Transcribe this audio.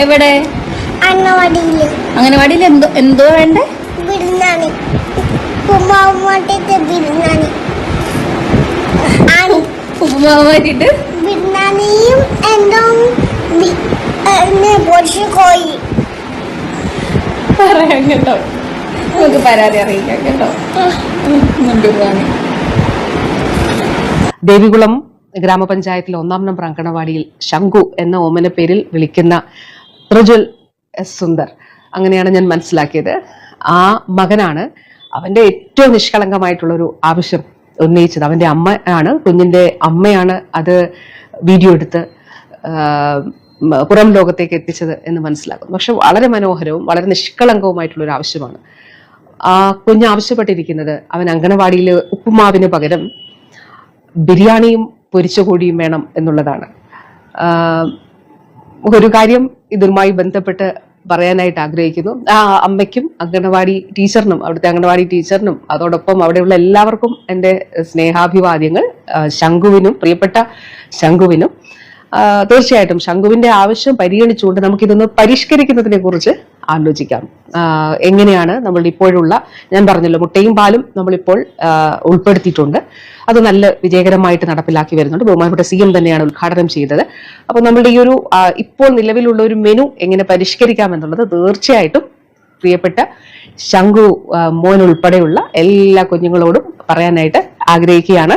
എവിടെ? അംഗനവാടിയില്. അംഗനവാടിയിൽ എന്തോ വേണ്ടേ? ബിരിയാണി. ബിരിയാണി. ഉപ്പുമാവ് മാറ്റിട്ട് ബിരിയാണിയും എന്തോ പൊരിച്ച കോഴി. പറയാം കേട്ടോ, നമുക്ക് പരാതി അറിയിക്കാം കേട്ടോ. ദേവികുളം ഗ്രാമപഞ്ചായത്തിലെ 1-ാം നമ്പർ അങ്കണവാടിയിൽ ശംഖു എന്ന ഓമന പേരിൽ വിളിക്കുന്ന പ്രജ്വൽ എസ് സുന്ദർ, അങ്ങനെയാണ് ഞാൻ മനസ്സിലാക്കിയത്. ആ മകനാണ് അവന്റെ ഏറ്റവും നിഷ്കളങ്കമായിട്ടുള്ള ഒരു ആവശ്യം ഉന്നയിച്ചത്. അവന്റെ അമ്മ ആണ്, കുഞ്ഞിന്റെ അമ്മയാണ് അത് വീഡിയോ എടുത്ത് പുറം ലോകത്തേക്ക് എത്തിച്ചത് എന്ന് മനസ്സിലാക്കുന്നു. പക്ഷെ വളരെ മനോഹരവും വളരെ നിഷ്കളങ്കവുമായിട്ടുള്ള ഒരു ആവശ്യമാണ്. ആ കുഞ്ഞ് ആവശ്യപ്പെട്ടിരിക്കുന്നത് അവൻ അങ്കണവാടിയിൽ ഉപ്പുമാവിന് പകരം ബിരിയാണിയും പൊരിച്ച കോഴിയും വേണം എന്നുള്ളതാണ്. ഒരു കാര്യം ഇതുമായി ബന്ധപ്പെട്ട് പറയാനായിട്ട് ആഗ്രഹിക്കുന്നു. ആ അമ്മയ്ക്കും അങ്കണവാടി ടീച്ചറിനും, അവിടുത്തെ അങ്കണവാടി ടീച്ചറിനും അതോടൊപ്പം അവിടെയുള്ള എല്ലാവർക്കും എൻ്റെ സ്നേഹാഭിവാദ്യങ്ങൾ. ശംഖുവിനും, പ്രിയപ്പെട്ട ശംഖുവിനും തീർച്ചയായിട്ടും ശംഖുവിന്റെ ആവശ്യം പരിഗണിച്ചുകൊണ്ട് നമുക്കിതൊന്ന് പരിഷ്കരിക്കുന്നതിനെ കുറിച്ച് ആലോചിക്കാം. എങ്ങനെയാണ് നമ്മൾ ഇപ്പോഴുള്ള, ഞാൻ പറഞ്ഞല്ലോ, മുട്ടയും പാലും നമ്മളിപ്പോൾ ഉൾപ്പെടുത്തിയിട്ടുണ്ട്. അത് നല്ല വിജയകരമായിട്ട് നടപ്പിലാക്കി വരുന്നുണ്ട്. ബഹുമാനപ്പെട്ട CM തന്നെയാണ് ഉദ്ഘാടനം ചെയ്തത്. അപ്പോൾ നമ്മളുടെ ഈ ഒരു ഇപ്പോൾ നിലവിലുള്ള ഒരു മെനു എങ്ങനെ പരിഷ്കരിക്കാം എന്നുള്ളത് തീർച്ചയായിട്ടും പ്രിയപ്പെട്ട ശംഖു മോൻ ഉൾപ്പെടെയുള്ള എല്ലാ കുഞ്ഞുങ്ങളോടും പറയാനായിട്ട് ആഗ്രഹിക്കുകയാണ്.